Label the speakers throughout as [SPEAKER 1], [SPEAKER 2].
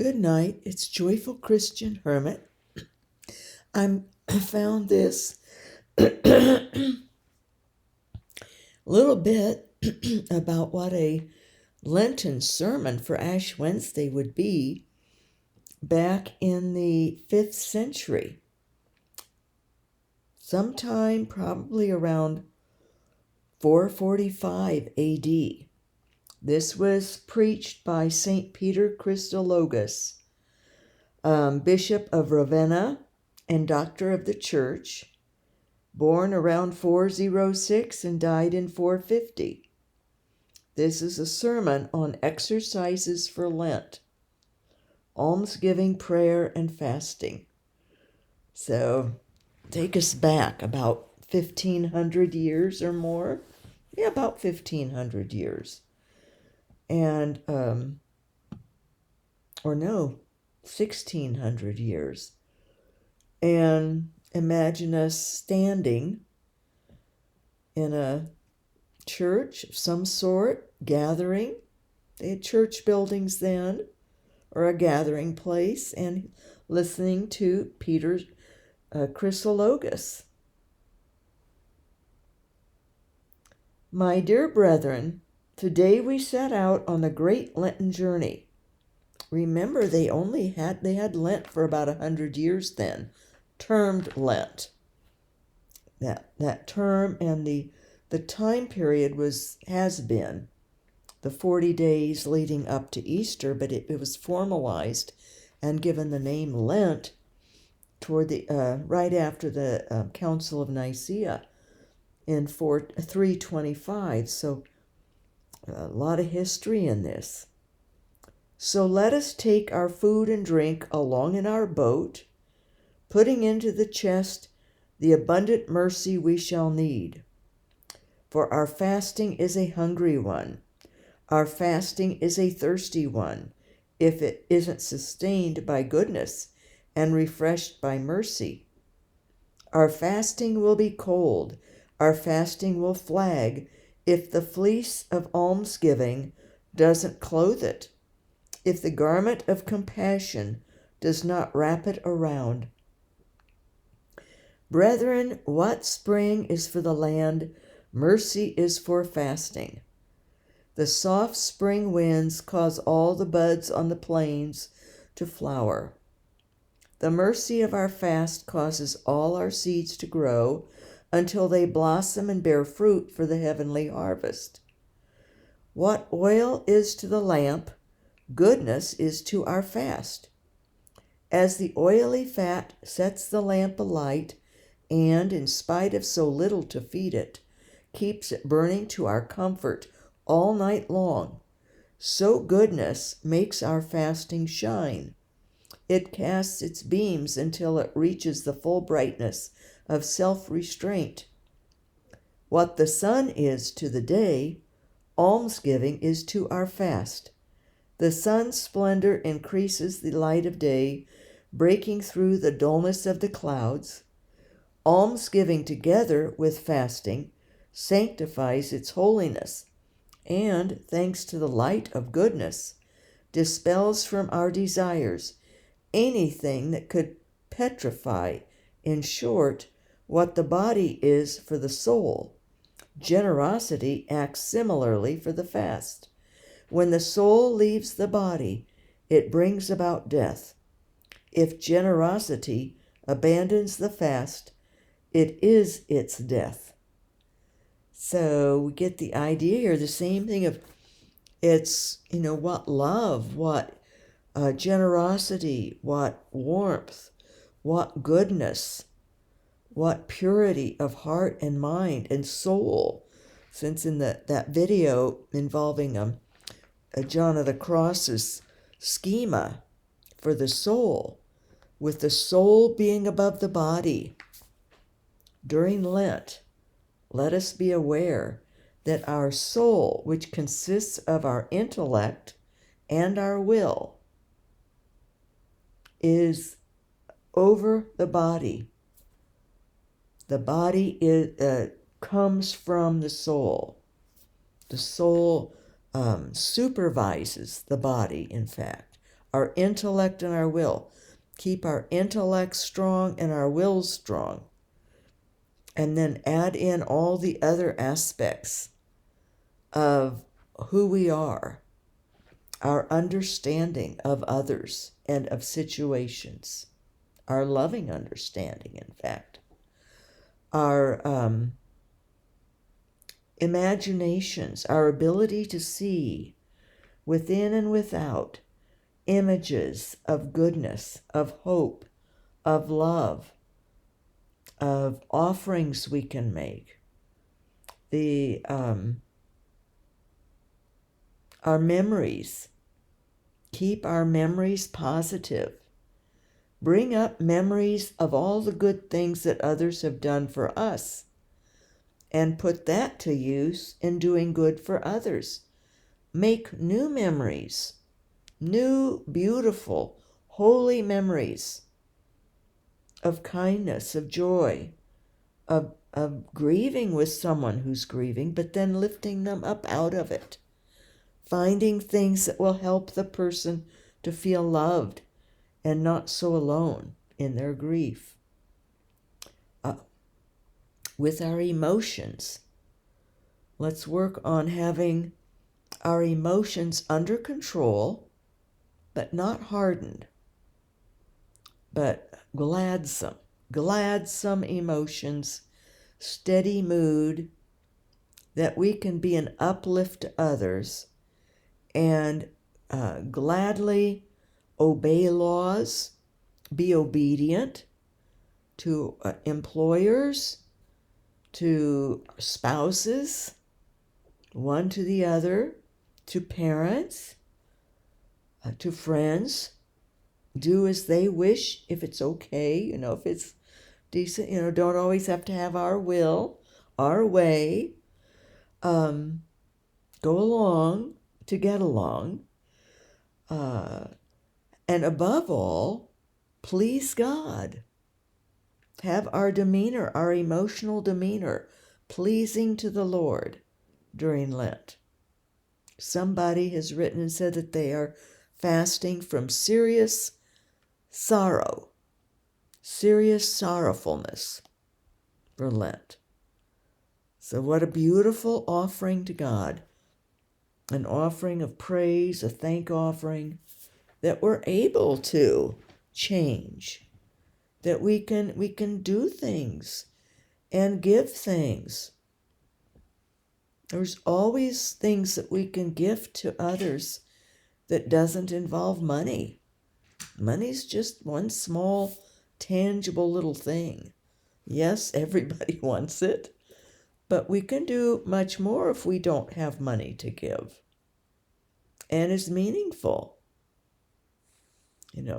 [SPEAKER 1] Good night. It's Joyful Christian Hermit. I found this little bit about what a Lenten sermon for Ash Wednesday would be back in the 5th century. Sometime probably around 445 AD. This was preached by St. Peter Chrysologus, Bishop of Ravenna and Doctor of the Church, born around 406 and died in 450. This is a sermon on exercises for Lent, almsgiving, prayer, and fasting. So take us back about 1,500 years or more. Yeah, about 1,500 years. And, 1,600 years. And imagine us standing in a church of some sort, gathering. They had church buildings then, or a gathering place, and listening to Peter Chrysologus. My dear brethren, today we set out on the great Lenten journey. Remember, they had Lent for about 100 years then, termed Lent. That term and the time period has been the 40 days leading up to Easter, but it was formalized and given the name Lent toward the right after the Council of Nicaea in 325. So a lot of history in this. So let us take our food and drink along in our boat, putting into the chest the abundant mercy we shall need. For our fasting is a hungry one. Our fasting is a thirsty one, if it isn't sustained by goodness and refreshed by mercy. Our fasting will be cold. Our fasting will flag if the fleece of almsgiving doesn't clothe it, if the garment of compassion does not wrap it around. Brethren, what spring is for the land, mercy is for fasting. The soft spring winds cause all the buds on the plains to flower. The mercy of our fast causes all our seeds to grow until they blossom and bear fruit for the heavenly harvest. What oil is to the lamp, goodness is to our fast. As the oily fat sets the lamp alight, and, in spite of so little to feed it, keeps it burning to our comfort all night long, so goodness makes our fasting shine. It casts its beams until it reaches the full brightness of self-restraint. What the sun is to the day, almsgiving is to our fast. The sun's splendor increases the light of day, breaking through the dullness of the clouds. Almsgiving together with fasting sanctifies its holiness, and, thanks to the light of goodness, dispels from our desires anything that could petrify, in short, what the body is for the soul. Generosity acts similarly for the fast. When the soul leaves the body, it brings about death. If generosity abandons the fast, it is its death. So we get the idea here, the same thing of it's, what love, what generosity, what warmth, what goodness, what purity of heart and mind and soul. Since in that video involving John of the Cross's schema for the soul, with the soul being above the body. During Lent, let us be aware that our soul, which consists of our intellect and our will, is over the body. The body comes from the soul. The soul supervises the body, in fact. our intellect and our will. Keep our intellect strong and our will strong. And then add in all the other aspects of who we are, our understanding of others and of situations, our loving understanding, in fact, our imaginations, our ability to see within and without images of goodness, of hope, of love, of offerings we can make. Our memories. Keep our memories positive. Bring up memories of all the good things that others have done for us and put that to use in doing good for others. Make new memories, new, beautiful, holy memories of kindness, of joy, of grieving with someone who's grieving, but then lifting them up out of it. Finding things that will help the person to feel loved and not so alone in their grief. With our emotions, let's work on having our emotions under control, but not hardened, but gladsome emotions, steady mood, that we can be an uplift to others and gladly obey laws, be obedient to employers, to spouses, one to the other, to parents, to friends. Do as they wish if it's okay, if it's decent, don't always have to have our will, our way. Go along to get along. And above all, please God. Have our demeanor, our emotional demeanor, pleasing to the Lord during Lent. Somebody has written and said that they are fasting from serious sorrow, serious sorrowfulness for Lent. So what a beautiful offering to God, an offering of praise, a thank offering, that we're able to change, that we can do things and give things. There's always things that we can give to others that doesn't involve money. Money's just one small, tangible little thing. Yes, everybody wants it, but we can do much more if we don't have money to give. And it's meaningful.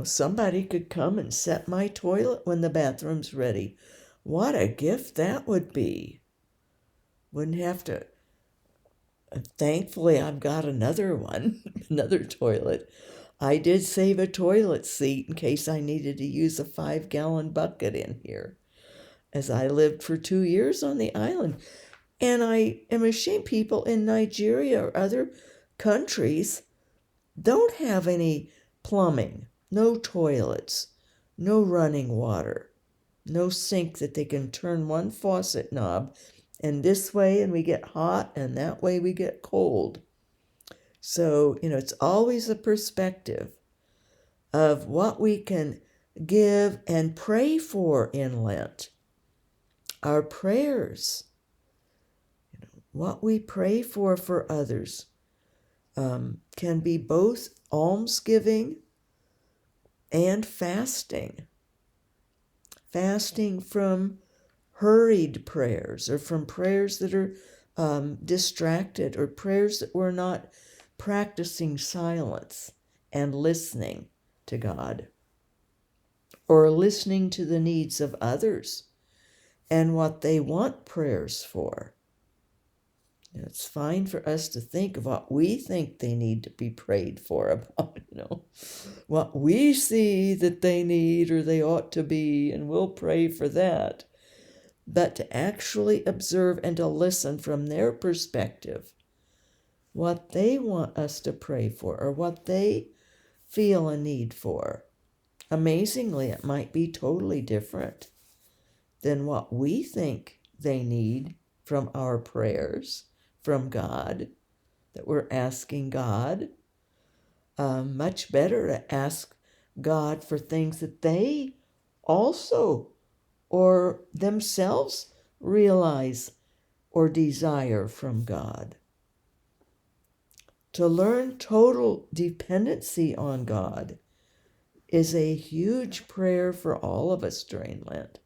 [SPEAKER 1] Somebody could come and set my toilet when the bathroom's ready. What a gift that would be. Wouldn't have to. Thankfully, I've got another one, another toilet. I did save a toilet seat in case I needed to use a 5-gallon bucket in here, as I lived for 2 years on the island. And I am ashamed people in Nigeria or other countries don't have any plumbing, no toilets, no running water, no sink that they can turn one faucet knob and this way and we get hot and that way we get cold. So, it's always a perspective of what we can give and pray for in Lent. Our prayers, what we pray for others, can be both almsgiving and fasting. Fasting from hurried prayers or from prayers that are distracted, or prayers that we're not practicing silence and listening to God, or listening to the needs of others and what they want prayers for. It's fine for us to think of what we think they need to be prayed for about, what we see that they need or they ought to be, and we'll pray for that. But to actually observe and to listen from their perspective what they want us to pray for, or what they feel a need for. Amazingly, it might be totally different than what we think they need from our prayers, from God, that we're asking God. Much better to ask God for things that they also or themselves realize or desire from God. To learn total dependency on God is a huge prayer for all of us during Lent,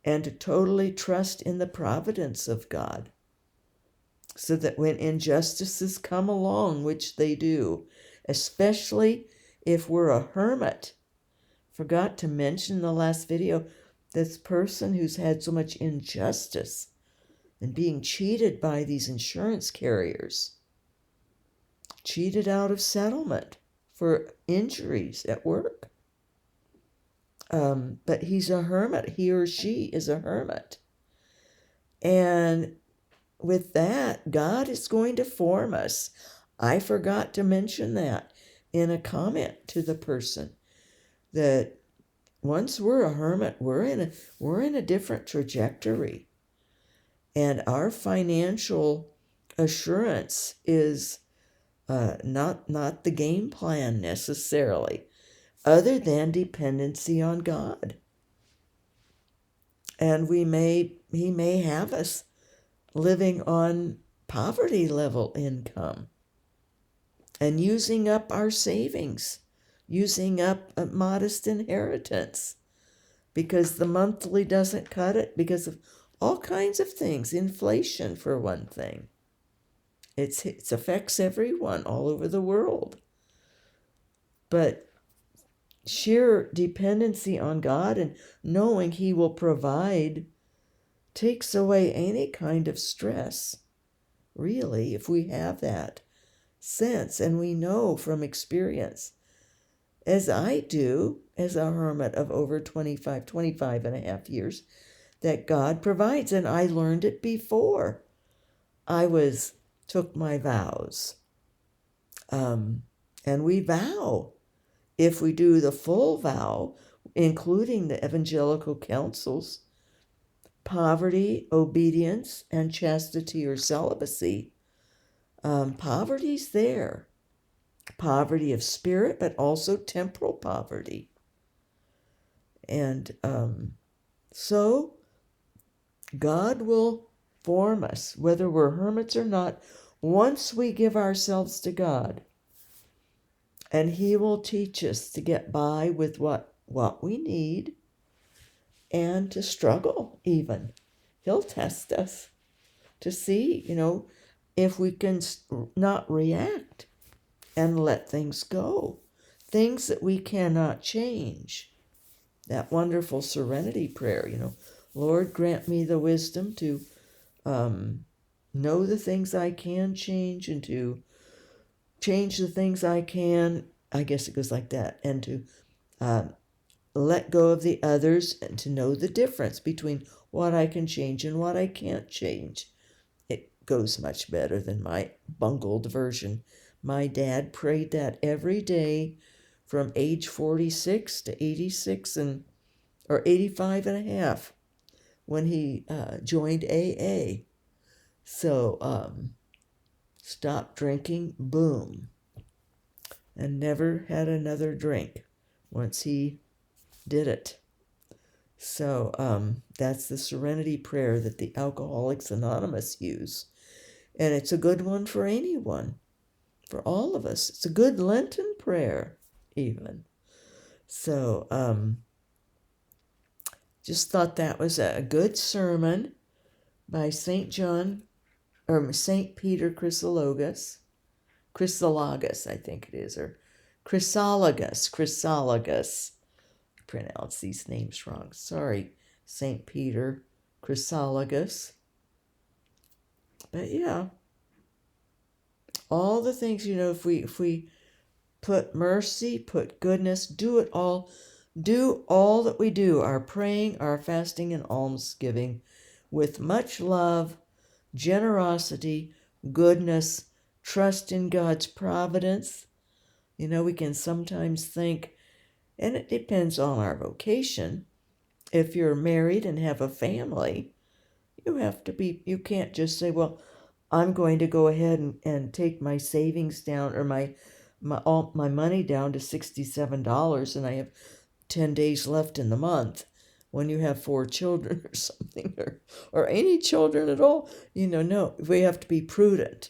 [SPEAKER 1] and to totally trust in the providence of God, so that when injustices come along, which they do, especially if we're a hermit. Forgot to mention in the last video, this person who's had so much injustice and being cheated by these insurance carriers, cheated out of settlement for injuries at work. But he's a hermit. He or she is a hermit. And with that, God is going to form us. I forgot to mention that in a comment to the person, that once we're a hermit, we're in a different trajectory. And our financial assurance is not the game plan necessarily, other than dependency on God. And he may have us living on poverty level income and using up our savings, using up a modest inheritance, because the monthly doesn't cut it, because of all kinds of things, inflation for one thing. It affects everyone all over the world. But sheer dependency on God and knowing He will provide takes away any kind of stress, really, if we have that sense. And we know from experience, as I do, as a hermit of over 25 and a half years, that God provides. And I learned it before I took my vows. And we vow, if we do the full vow, including the evangelical counsels, poverty, obedience, and chastity or celibacy, poverty's there. Poverty of spirit, but also temporal poverty. And so God will form us, whether we're hermits or not, once we give ourselves to God. And He will teach us to get by with what we need, and to struggle even. He'll test us to see, if we can not react and let things go. Things that we cannot change. That wonderful serenity prayer, Lord, grant me the wisdom to know the things I can change, and to change the things I can. I guess it goes like that. And to let go of the others, and to know the difference between what I can change and what I can't change. It goes much better than my bungled version. My dad prayed that every day from age 46 to 86 or 85 and a half when he joined AA. So stopped drinking, boom, and never had another drink once he did it. So that's the serenity prayer that the Alcoholics Anonymous use. And it's a good one for anyone, for all of us. It's a good Lenten prayer, even. So just thought that was a good sermon by St. Peter Chrysologus, I think it is, or Chrysologus. I pronounce these names wrong. Sorry, St. Peter Chrysologus. But yeah, all the things, if we put mercy, put goodness, do all that we do, our praying, our fasting, and almsgiving, with much love, generosity, goodness, trust in God's providence, We can sometimes think, and it depends on our vocation. If you're married and have a family, you can't just say, well, I'm going to go ahead and take my savings down, or all my money down to $67, and I have 10 days left in the month, when you have 4 children or something, or any children at all. No, we have to be prudent.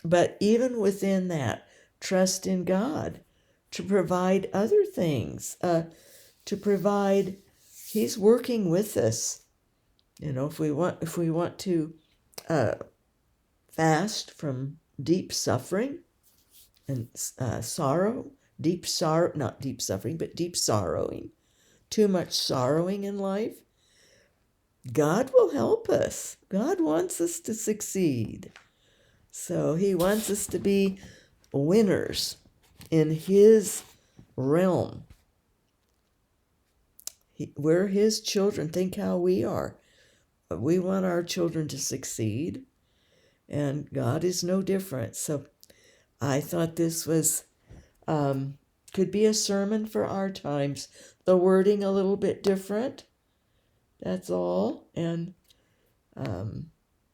[SPEAKER 1] But even within that, trust in God to provide other things, to provide. He's working with us. If we want to fast from deep suffering and sorrow, deep sorrow, not deep suffering, but deep sorrowing, too much sorrowing in life, God will help us. God wants us to succeed. So he wants us to be winners in his realm. We're his children. Think how we are. We want our children to succeed, and God is no different. So I thought this was could be a sermon for our times. The wording a little bit different, that's all. And of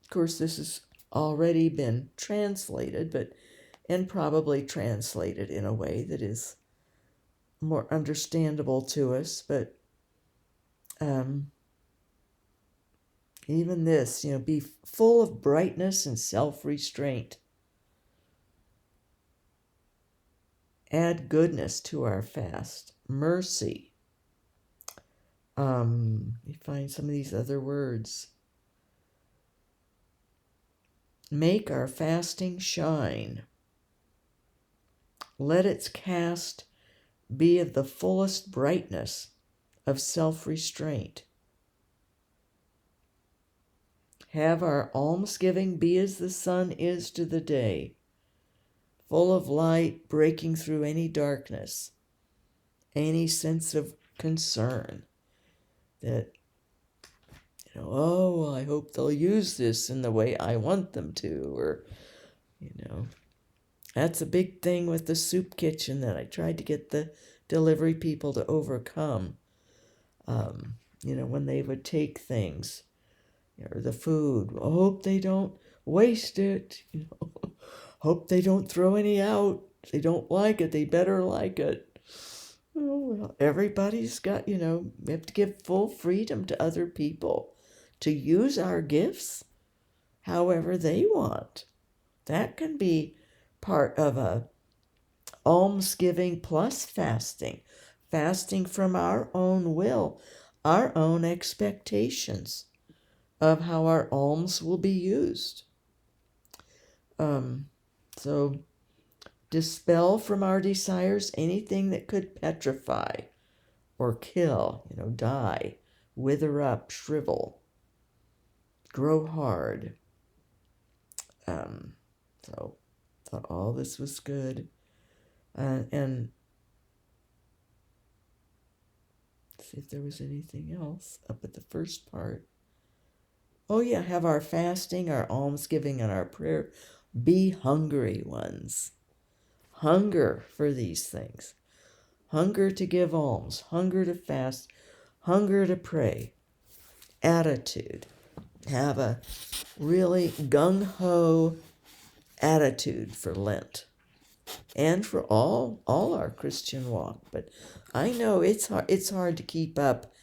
[SPEAKER 1] course, this has already been translated, and probably translated in a way that is more understandable to us. But even this, be full of brightness and self-restraint. Add goodness to our fast. Mercy. You find some of these other words. Make our fasting shine. Let its cast be of the fullest brightness of self-restraint. Have our almsgiving be as the sun is to the day, full of light, breaking through any darkness, any sense of concern that, I hope they'll use this in the way I want them to, or, that's a big thing with the soup kitchen that I tried to get the delivery people to overcome. When they would take things, or the food, I hope they don't waste it, hope they don't throw any out. If they don't like it, they better like it. Well, everybody's got, we have to give full freedom to other people to use our gifts however they want. That can be part of a almsgiving plus fasting from our own will, our own expectations of how our alms will be used. So dispel from our desires anything that could petrify or kill, die, wither up, shrivel, grow hard. So thought all this was good. And see if there was anything else up at the first part. Oh yeah, have our fasting, our almsgiving, and our prayer be hungry ones. Hunger for these things. Hunger to give alms, hunger to fast, hunger to pray. Attitude. Have a really gung-ho attitude for Lent and for all our Christian walk. But I know it's hard to keep up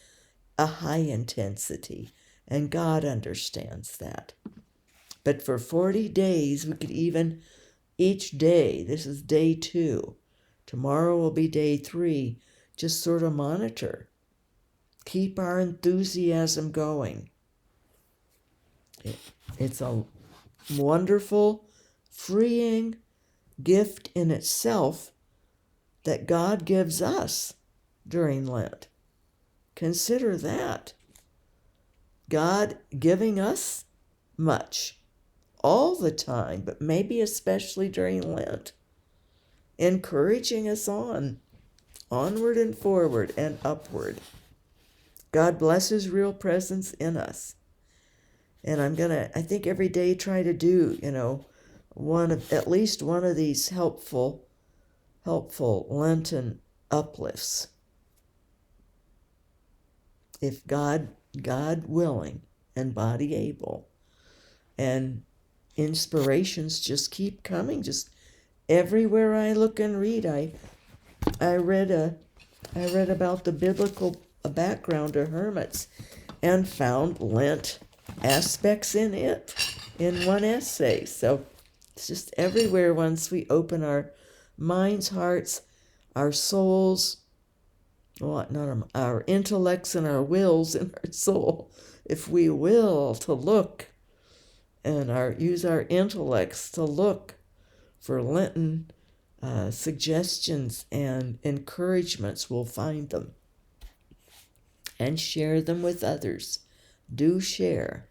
[SPEAKER 1] a high intensity, and God understands that. But for 40 days, we could even, each day, this is day 2, tomorrow will be day 3, just sort of monitor. Keep our enthusiasm going. It's a wonderful, freeing gift in itself that God gives us during Lent. Consider that. God giving us much all the time, but maybe especially during Lent, encouraging us onward and forward and upward. God bless his real presence in us. And I think every day try to do, at least one of these helpful helpful Lenten Uplifts. If God willing and body able, and inspirations just keep coming. Just everywhere I look and read, I read about the biblical background of hermits and found Lent aspects in it in one essay. So it's just everywhere once we open our minds, hearts, our souls, well, not our intellects and our wills and our soul, if we will to look and use our intellects to look for Lenten suggestions and encouragements, we'll find them and share them with others. Do share.